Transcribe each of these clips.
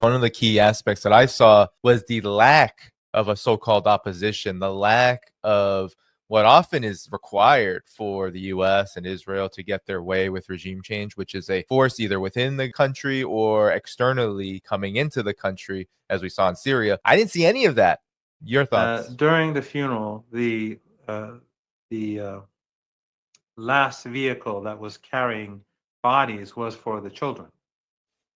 One of the key aspects that I saw was the lack of a so-called opposition, the lack of what often is required for the US and Israel to get their way with regime change, which is a force either within the country or externally coming into the country, as we saw in Syria. I didn't see any of that. Your thoughts? During the funeral, the last vehicle that was carrying bodies was for the children,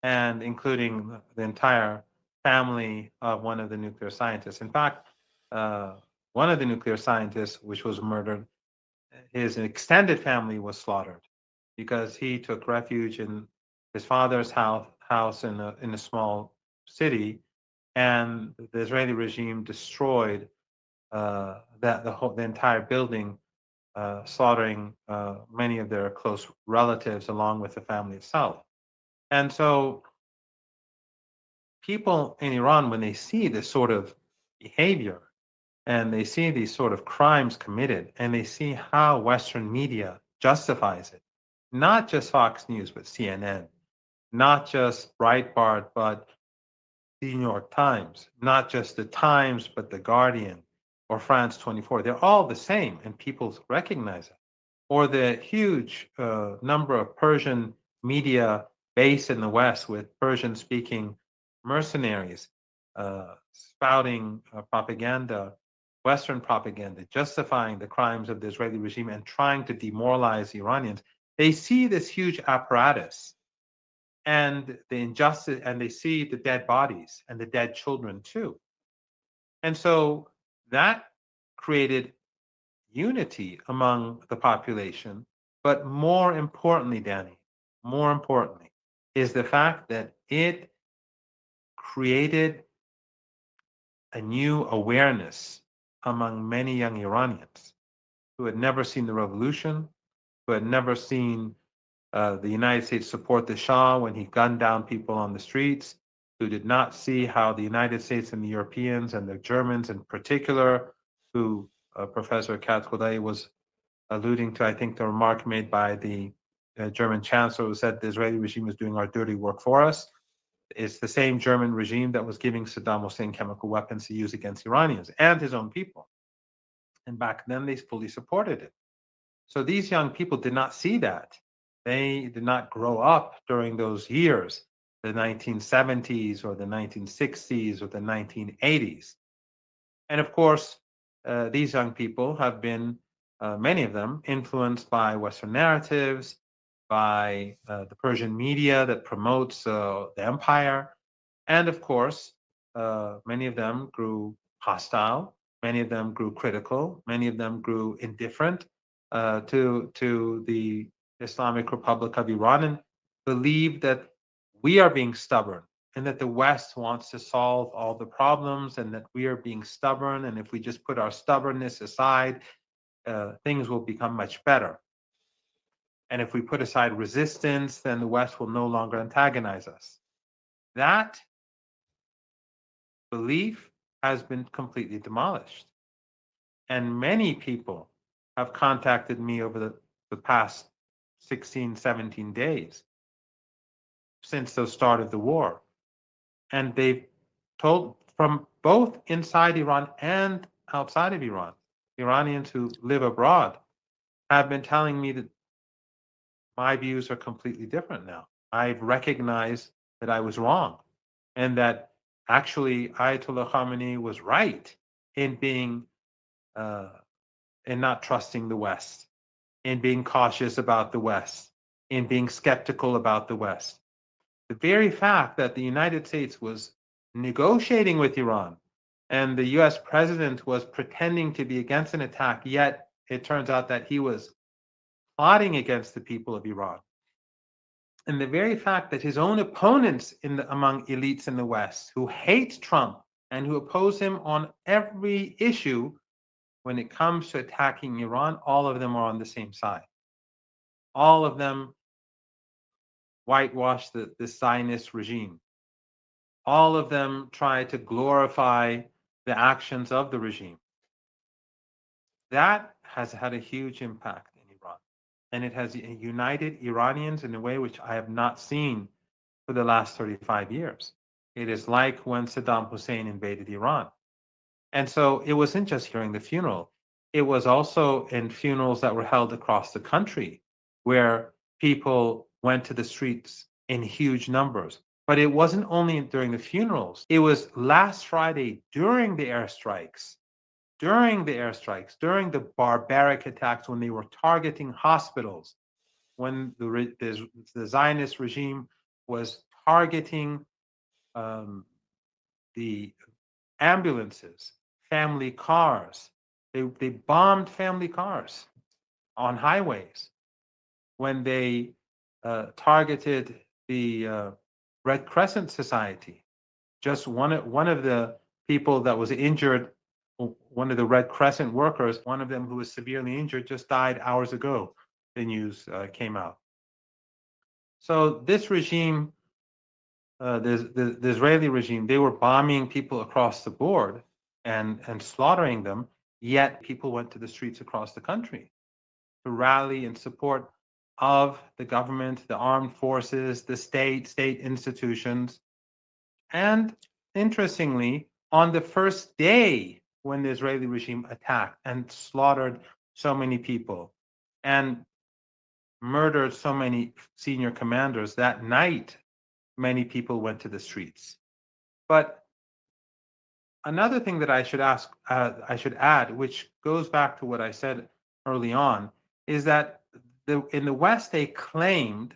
and including the entire family of one of the nuclear scientists. In fact, one of the nuclear scientists, which was murdered, his extended family was slaughtered because he took refuge in his father's house in a small city, and the Israeli regime destroyed the entire building, slaughtering many of their close relatives along with the family itself. And so people in Iran, when they see this sort of behavior and they see these sort of crimes committed and they see how Western media justifies it, not just Fox News, but CNN, not just Breitbart, but the New York Times, not just the Times, but the Guardian or France 24, they're all the same and people recognize it. Or the huge number of Persian media based in the West with Persian speaking mercenaries spouting propaganda, Western propaganda, justifying the crimes of the Israeli regime and trying to demoralize Iranians. They see this huge apparatus and the injustice, and they see the dead bodies and the dead children too. And so that created unity among the population. But more importantly, Danny, more importantly, is the fact that it created a new awareness among many young Iranians who had never seen the revolution, who had never seen the United States support the Shah when he gunned down people on the streets, who did not see how the United States and the Europeans and the Germans in particular, who Professor Kadkohdaee was alluding to, I think, the remark made by the German chancellor who said the Israeli regime is doing our dirty work for us. It's the same German regime that was giving Saddam Hussein chemical weapons to use against Iranians and his own people. And back then, they fully supported it. So these young people did not see that. They did not grow up during those years, the 1970s or the 1960s or the 1980s. And of course, these young people have been, many of them, influenced by Western narratives, by the Persian media that promotes the empire. And of course, many of them grew hostile, many of them grew critical, many of them grew indifferent to the Islamic Republic of Iran and believe that we are being stubborn and that the West wants to solve all the problems and that we are being stubborn. And if we just put our stubbornness aside, things will become much better. And if we put aside resistance, then the West will no longer antagonize us. That belief has been completely demolished. And many people have contacted me over the past 16, 17 days since the start of the war. And they've told from both inside Iran and outside of Iran, Iranians who live abroad have been telling me that my views are completely different now. I've recognized that I was wrong and that actually Ayatollah Khamenei was right in being in not trusting the West, in being cautious about the West, in being skeptical about the West. The very fact that the United States was negotiating with Iran and the US president was pretending to be against an attack, yet it turns out that he was plotting against the people of Iran. And the very fact that his own opponents among elites in the West who hate Trump and who oppose him on every issue, when it comes to attacking Iran, all of them are on the same side. All of them whitewash the Zionist regime. All of them try to glorify the actions of the regime. That has had a huge impact in Iran. And it has united Iranians in a way which I have not seen for the last 35 years. It is like when Saddam Hussein invaded Iran. And so it wasn't just hearing the funeral, it was also in funerals that were held across the country where people went to the streets in huge numbers. But it wasn't only during the funerals, it was last Friday during the airstrikes, during the barbaric attacks when they were targeting hospitals, when the Zionist regime was targeting the ambulances, family cars. They bombed family cars on highways when they targeted the Red Crescent Society. Just one of the people that was injured, one of the Red Crescent workers, one of them who was severely injured, just died hours ago. The news came out. So this regime, the Israeli regime, they were bombing people across the board and slaughtering them. Yet people went to the streets across the country to rally in support of the government, the armed forces, the state institutions. And interestingly, on the first day when the Israeli regime attacked and slaughtered so many people and murdered so many senior commanders, that night, many people went to the streets. But another thing that I should add, which goes back to what I said early on, is that in the West, they claimed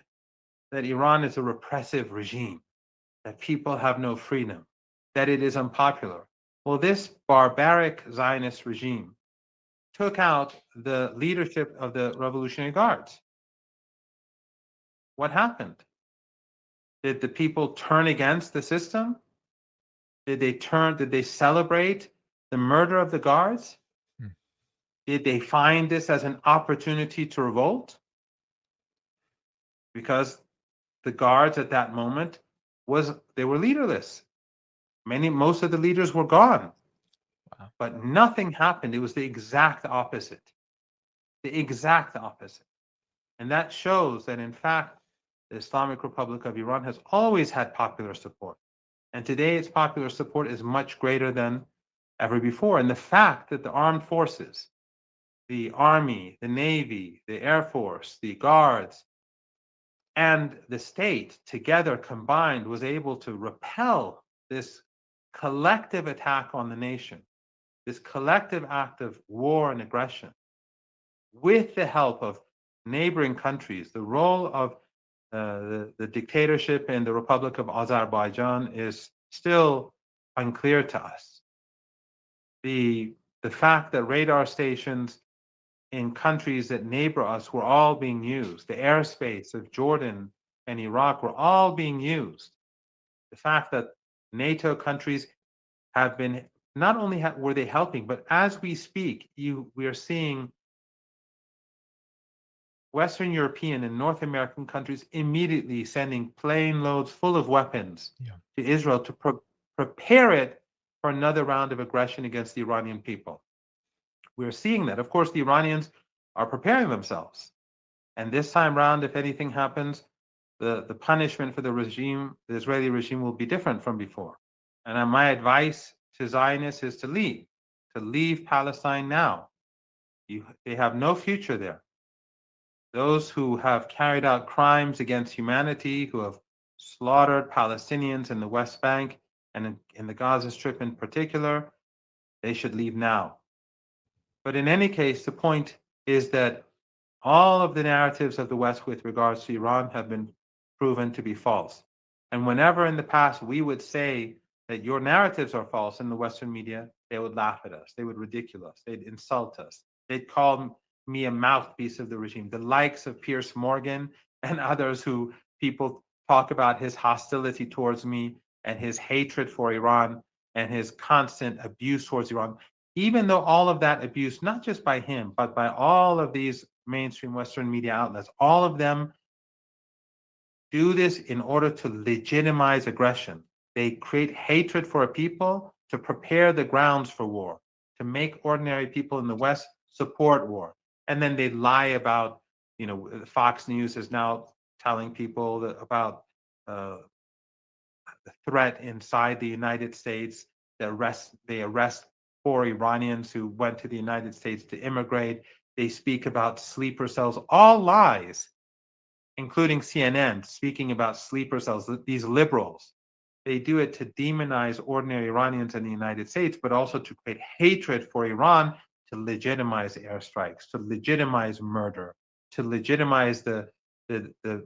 that Iran is a repressive regime, that people have no freedom, that it is unpopular. Well, this barbaric Zionist regime took out the leadership of the Revolutionary Guards. What happened? Did the people turn against the system? Did they celebrate the murder of the guards? Hmm. Did they find this as an opportunity to revolt? Because the guards at that moment they were leaderless. Most of the leaders were gone. Wow. But nothing happened. It was the exact opposite. The exact opposite. And that shows that, in fact, the Islamic Republic of Iran has always had popular support. And today its popular support is much greater than ever before. And the fact that the armed forces, the army, the navy, the air force, the guards, and the state together combined was able to repel this collective attack on the nation, this collective act of war and aggression, with the help of neighboring countries. The role of the dictatorship in the Republic of Azerbaijan is still unclear to us. The fact that radar stations in countries that neighbor us were all being used, the airspace of Jordan and Iraq were all being used. The fact that NATO countries have been, not only were they helping, but as we speak, we are seeing Western European and North American countries immediately sending plane loads full of weapons to Israel to prepare it for another round of aggression against the Iranian people. We're seeing that. Of course, the Iranians are preparing themselves. And this time round, if anything happens, the punishment for the Israeli regime, will be different from before. And my advice to Zionists is to leave Palestine now. They have no future there. Those who have carried out crimes against humanity, who have slaughtered Palestinians in the West Bank and in the Gaza Strip in particular, they should leave now. But in any case, the point is that all of the narratives of the West with regards to Iran have been proven to be false. And whenever in the past we would say that your narratives are false in the Western media, they would laugh at us, they would ridicule us, they'd insult us, they'd call me a mouthpiece of the regime. The likes of Piers Morgan and others who people talk about his hostility towards me and his hatred for Iran and his constant abuse towards Iran. Even though all of that abuse, not just by him, but by all of these mainstream Western media outlets, all of them do this in order to legitimize aggression. They create hatred for a people to prepare the grounds for war, to make ordinary people in the West support war. And then they lie about, Fox News is now telling people about threat inside the United States. They arrest 4 Iranians who went to the United States to immigrate. They speak about sleeper cells, all lies, including CNN speaking about sleeper cells, these liberals. They do it to demonize ordinary Iranians in the United States, but also to create hatred for Iran, to legitimize airstrikes, to legitimize murder, to legitimize the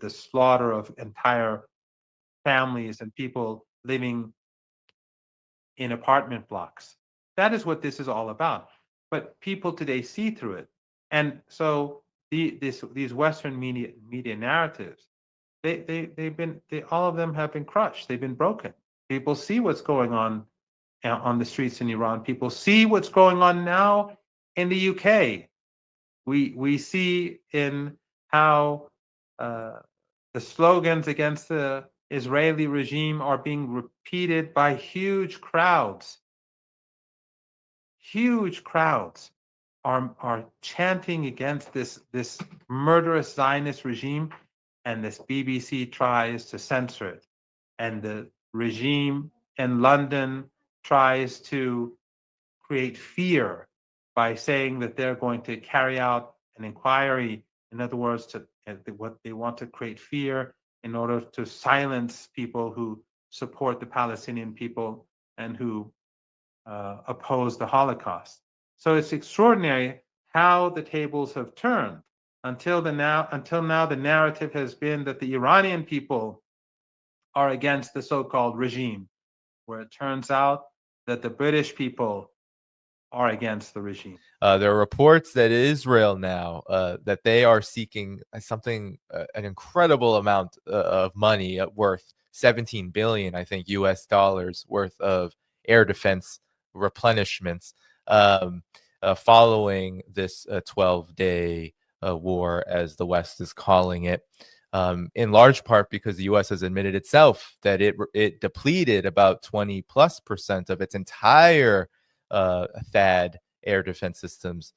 slaughter of entire families and people living in apartment blocks. That is what this is all about. But people today see through it. And so these Western media narratives, all of them have been crushed. They've been broken. People see what's going on the streets in Iran. People see what's going on now in the UK. We see in how the slogans against the Israeli regime are being repeated by huge crowds. Huge crowds are chanting against this murderous Zionist regime, and this BBC tries to censor it. And the regime in London tries to create fear by saying that they're going to carry out an inquiry. In other words, what they want to create fear in order to silence people who support the Palestinian people and who oppose the Holocaust. So it's extraordinary how the tables have turned. Until now, the narrative has been that the Iranian people are against the so-called regime, where it turns out that the British people are against the regime. There are reports that Israel now that they are seeking something, an incredible amount of money worth 17 billion, I think, U.S. dollars worth of air defense replenishments following this 12-day war, as the West is calling it. In large part because the U.S. has admitted itself that it depleted about 20+% of its entire THAAD air defense systems,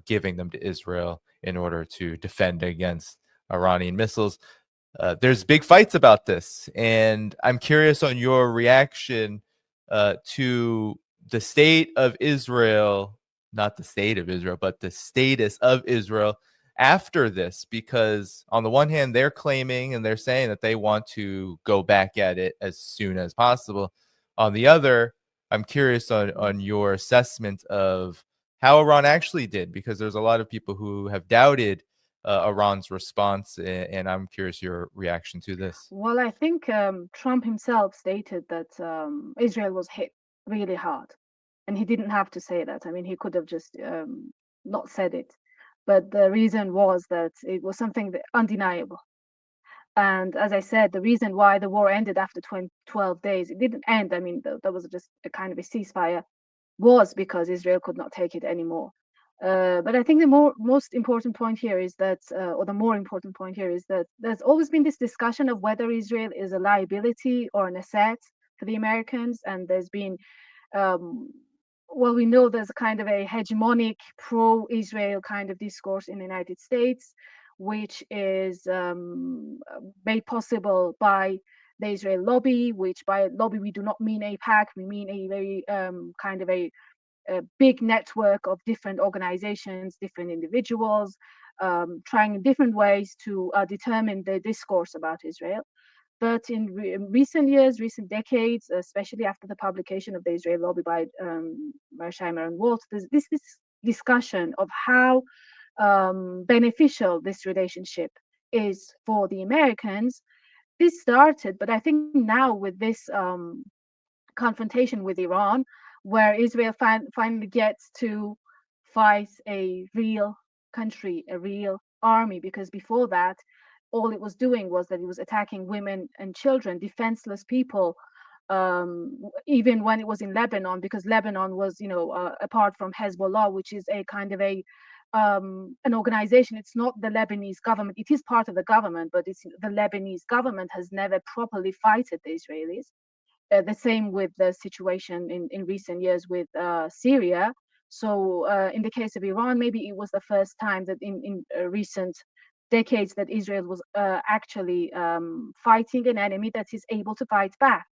giving them to Israel in order to defend against Iranian missiles. There's big fights about this, and I'm curious on your reaction to the state of Israel, not the state of Israel, but the status of Israel after this, because on the one hand, they're claiming and they're saying that they want to go back at it as soon as possible. On the other, I'm curious on your assessment of how Iran actually did, because there's a lot of people who have doubted Iran's response, and I'm curious your reaction to this. Well, I think Trump himself stated that Israel was hit really hard, and he didn't have to say that. I mean, he could have just not said it, but the reason was that it was something undeniable. And as I said, the reason why the war ended after 12 days, it didn't end. I mean, that was just a kind of a ceasefire, was because Israel could not take it anymore. But I think the most important point here is that, or the more important point here is that there's always been this discussion of whether Israel is a liability or an asset for the Americans. And there's been, well, we know there's a kind of a hegemonic pro-Israel kind of discourse in the United States, which is made possible by the Israel lobby, which by lobby we do not mean AIPAC, we mean a very kind of a big network of different organizations, different individuals, trying in different ways to determine the discourse about Israel. But in recent years, recent decades, especially after the publication of the Israel lobby by Mersheimer and Walt, there's this discussion of how beneficial this relationship is for the Americans. This started, but I think now with this confrontation with Iran, where Israel finally gets to fight a real country, a real army, because before that, all it was doing was that it was attacking women and children, defenseless people, even when it was in Lebanon, because Lebanon was, apart from Hezbollah, which is a kind of an organization. It's not the Lebanese government. It is part of the government, but it's the Lebanese government has never properly fighted the Israelis. The same with the situation in recent years with Syria. So in the case of Iran, maybe it was the first time that in recent decades that Israel was actually fighting an enemy that is able to fight back.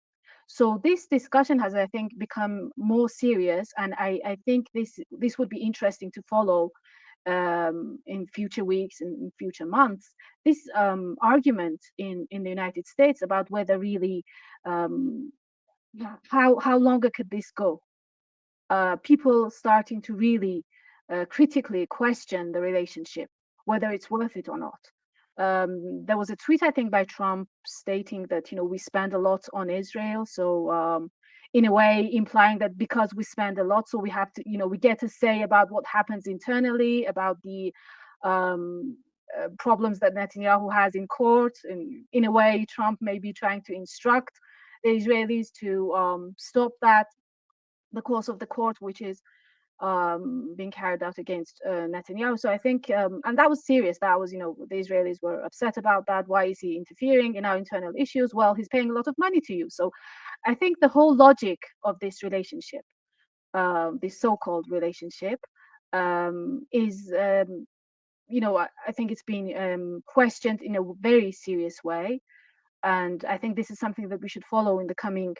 So this discussion has, I think, become more serious, and I think this would be interesting to follow in future weeks and in future months. This argument in the United States about whether really how longer could this go? People starting to really critically question the relationship, whether it's worth it or not. There was a tweet, I think, by Trump stating that, we spend a lot on Israel. So, in a way, implying that because we spend a lot, so we have to, we get to say about what happens internally, about the problems that Netanyahu has in court. And in a way, Trump may be trying to instruct the Israelis to stop that, the course of the court, which is being carried out against Netanyahu. So I think, and that was serious. That was, the Israelis were upset about that. Why is he interfering in our internal issues? Well, he's paying a lot of money to you. So I think the whole logic of this relationship, this so-called relationship, is, I think it's been questioned in a very serious way. And I think this is something that we should follow in the coming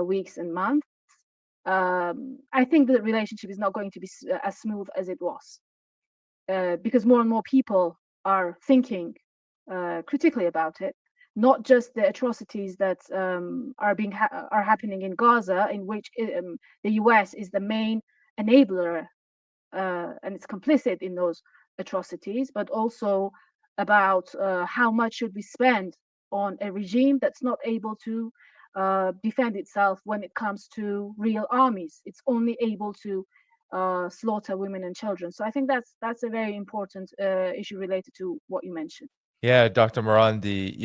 weeks and months. I think the relationship is not going to be as smooth as it was, because more and more people are thinking critically about it, not just the atrocities that are happening in Gaza, in which the US is the main enabler and it's complicit in those atrocities, but also about how much should we spend on a regime that's not able to defend itself when it comes to real armies. It's only able to slaughter women and children. So I think that's a very important issue related to what you mentioned. Yeah, Dr. Marandi,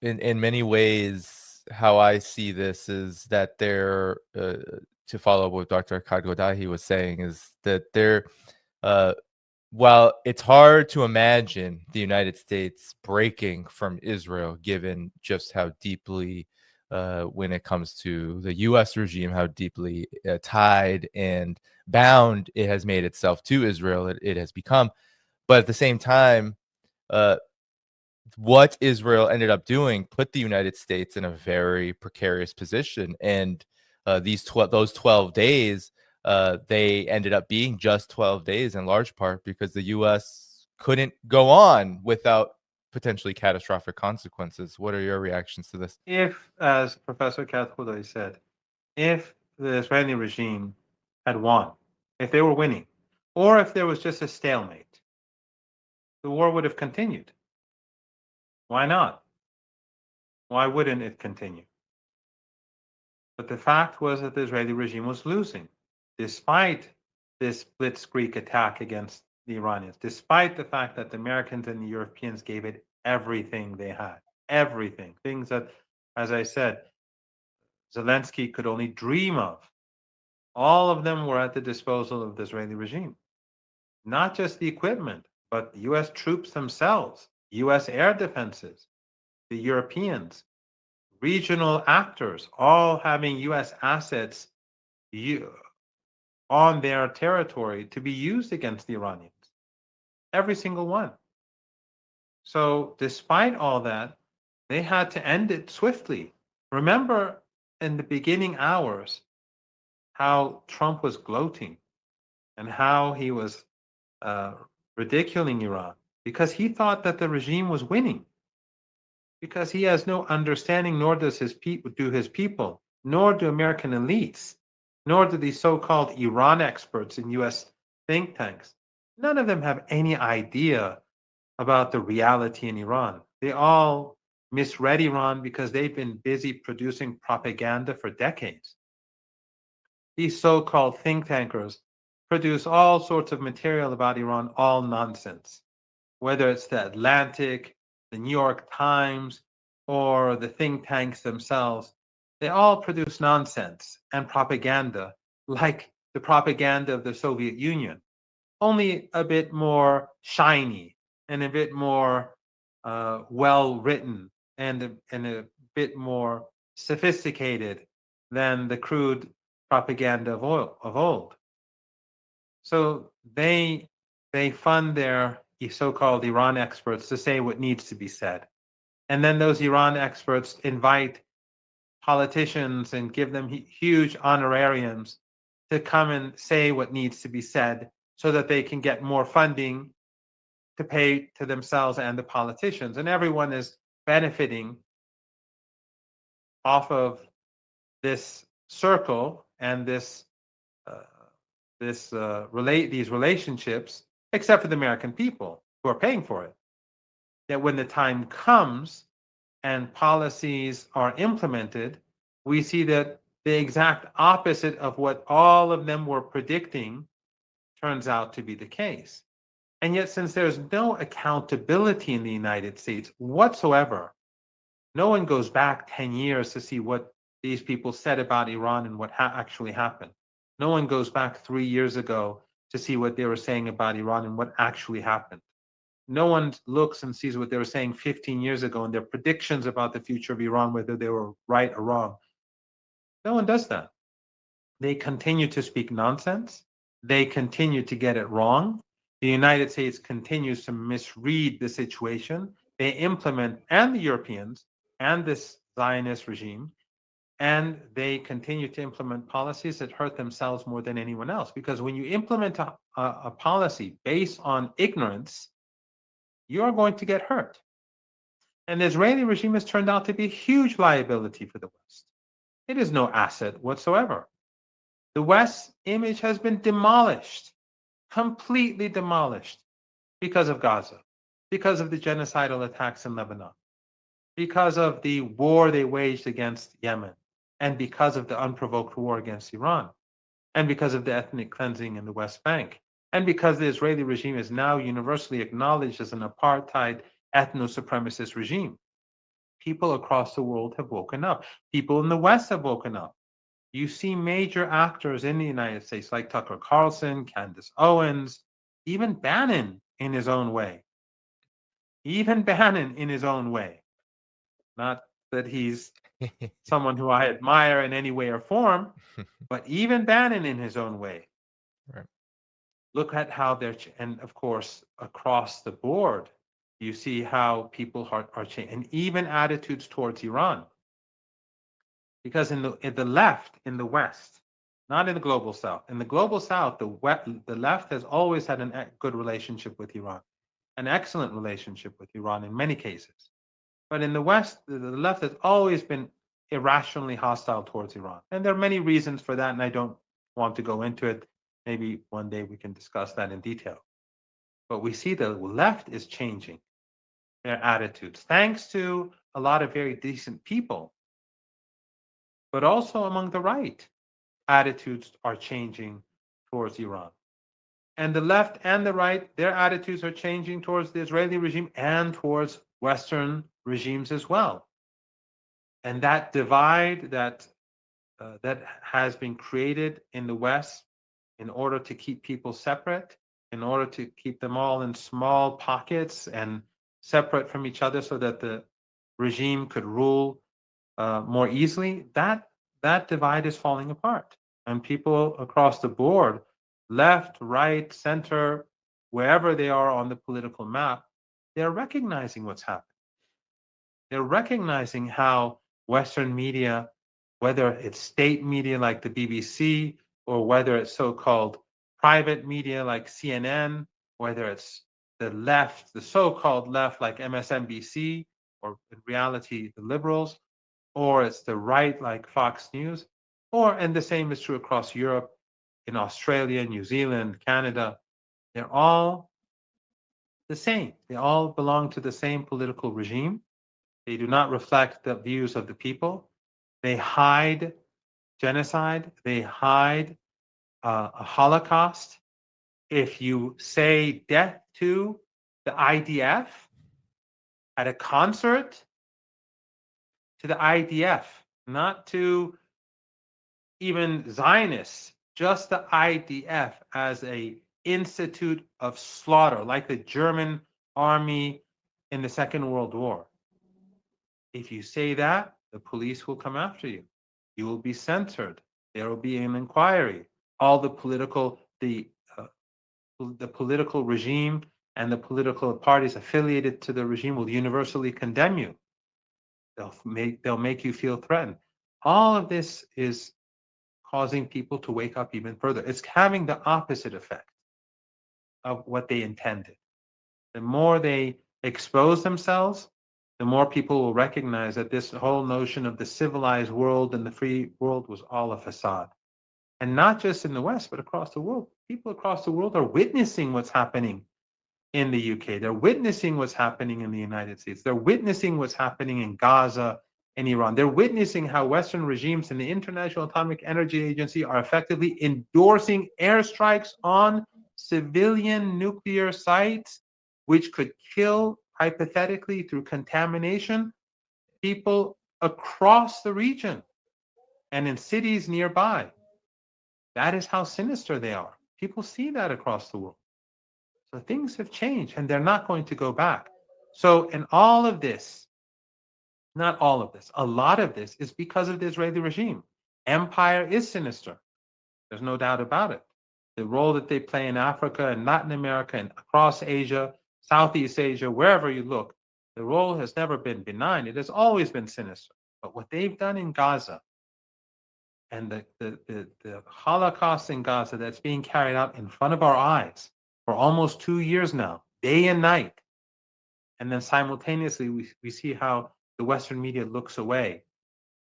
in many ways, how I see this is that to follow up what Dr. Kadkohdaee was saying, is that while it's hard to imagine the United States breaking from Israel, given just how deeply, when it comes to the U.S. regime, how deeply tied and bound it has made itself to Israel, it has become. But at the same time, what Israel ended up doing put the United States in a very precarious position. And those 12 days, they ended up being just 12 days in large part because the U.S. couldn't go on without potentially catastrophic consequences. What are your reactions to this? If, as Professor Kadkohdaee said, if the Israeli regime had won, if they were winning, or if there was just a stalemate, the war would have continued. Why not? Why wouldn't it continue? But the fact was that the Israeli regime was losing, despite this blitzkrieg attack against the Iranians, despite the fact that the Americans and the Europeans gave it everything they had, everything, things that, as I said, Zelensky could only dream of. All of them were at the disposal of the Israeli regime. Not just the equipment, but the US troops themselves, US air defenses, the Europeans, regional actors, all having US assets on their territory to be used against the Iranians. Every single one. So, despite all that, they had to end it swiftly. Remember in the beginning hours how Trump was gloating and how he was ridiculing Iran because he thought that the regime was winning. Because he has no understanding, nor does his people, nor do American elites, nor do these so-called Iran experts in U.S. think tanks. None of them have any idea about the reality in Iran. They all misread Iran because they've been busy producing propaganda for decades. These so-called think tankers produce all sorts of material about Iran, all nonsense. Whether it's the Atlantic, the New York Times, or the think tanks themselves, they all produce nonsense and propaganda like the propaganda of the Soviet Union, only a bit more shiny and a bit more well written and a bit more sophisticated than the crude propaganda of old. So they fund their so-called Iran experts to say what needs to be said. And then those Iran experts invite politicians and give them huge honorariums to come and say what needs to be said so that they can get more funding to pay to themselves and the politicians. And everyone is benefiting off of this circle and these relationships, except for the American people who are paying for it. That when the time comes and policies are implemented, we see that the exact opposite of what all of them were predicting turns out to be the case. And yet, since there's no accountability in the United States whatsoever, no one goes back 10 years to see what these people said about Iran and what actually happened. No one goes back 3 years ago to see what they were saying about Iran and what actually happened. No one looks and sees what they were saying 15 years ago and their predictions about the future of Iran, whether they were right or wrong. No one does that. They continue to speak nonsense. They continue to get it wrong. The United States continues to misread the situation. They implement, and the Europeans, and this Zionist regime, and they continue to implement policies that hurt themselves more than anyone else. Because when you implement a policy based on ignorance, you're going to get hurt. And the Israeli regime has turned out to be a huge liability for the West. It is no asset whatsoever. The West's image has been demolished, completely demolished, because of Gaza, because of the genocidal attacks in Lebanon, because of the war they waged against Yemen, and because of the unprovoked war against Iran, and because of the ethnic cleansing in the West Bank, and because the Israeli regime is now universally acknowledged as an apartheid ethno-supremacist regime. People across the world have woken up. People in the West have woken up. You see major actors in the United States like Tucker Carlson, Candace Owens, even Bannon in his own way. Even Bannon in his own way. Not that he's someone who I admire in any way or form, but even Bannon in his own way. Right. Look at how they're, and of course, across the board, you see how people are changing, and even attitudes towards Iran. Because in the left, in the West, not in the global South, in the global South, the left has always had a good relationship with Iran, an excellent relationship with Iran in many cases. But in the West, the left has always been irrationally hostile towards Iran. And there are many reasons for that, and I don't want to go into it. Maybe one day we can discuss that in detail. But we see the left is changing their attitudes, thanks to a lot of very decent people. But also among the right, attitudes are changing towards Iran. And the left and the right, their attitudes are changing towards the Israeli regime and towards Western regimes as well. And that divide that has been created in the West in order to keep people separate, in order to keep them all in small pockets and separate from each other so that the regime could rule more easily, that divide is falling apart. And people across the board, left, right, center, wherever they are on the political map, they're recognizing what's happening. They're recognizing how Western media, whether it's state media like the BBC, or whether it's so-called private media like CNN, whether it's the left, the so-called left like MSNBC, or in reality, the liberals, or it's the right like Fox News, and the same is true across Europe, in Australia, New Zealand, Canada. They're all the same. They all belong to the same political regime. They do not reflect the views of the people. They hide genocide. They hide a Holocaust. If you say death to the IDF at a concert, to the IDF, not to even Zionists, just the IDF as a institute of slaughter, like the German army in the Second World War. If you say that, the police will come after you. You will be censored. There will be an inquiry. All the political regime and the political parties affiliated to the regime will universally condemn you. They'll make you feel threatened. All of this is causing people to wake up even further. It's having the opposite effect of what they intended. The more they expose themselves, the more people will recognize that this whole notion of the civilized world and the free world was all a facade. And not just in the West, but across the world. People across the world are witnessing what's happening in the UK. They're witnessing what's happening in the United States. They're witnessing what's happening in Gaza and Iran. They're witnessing how Western regimes and the International Atomic Energy Agency are effectively endorsing airstrikes on civilian nuclear sites, which could kill, hypothetically, through contamination, people across the region and in cities nearby. That is how sinister they are. People see that across the world. So things have changed and they're not going to go back. So, in all of this, not all of this, a lot of this is because of the Israeli regime. Empire is sinister. There's no doubt about it. The role that they play in Africa and Latin America and across Asia, Southeast Asia, wherever you look, the role has never been benign. It has always been sinister. But what they've done in Gaza and the Holocaust in Gaza that's being carried out in front of our eyes for almost 2 years now, day and night. And then simultaneously, we see how the Western media looks away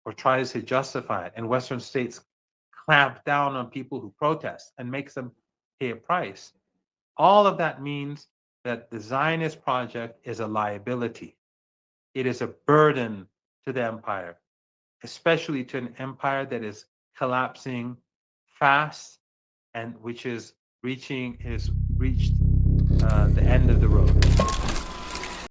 or tries to justify it. And Western states clamp down on people who protest and makes them pay a price. All of that means that the Zionist project is a liability. It is a burden to the empire, especially to an empire that is collapsing fast and which is reached the end of the road.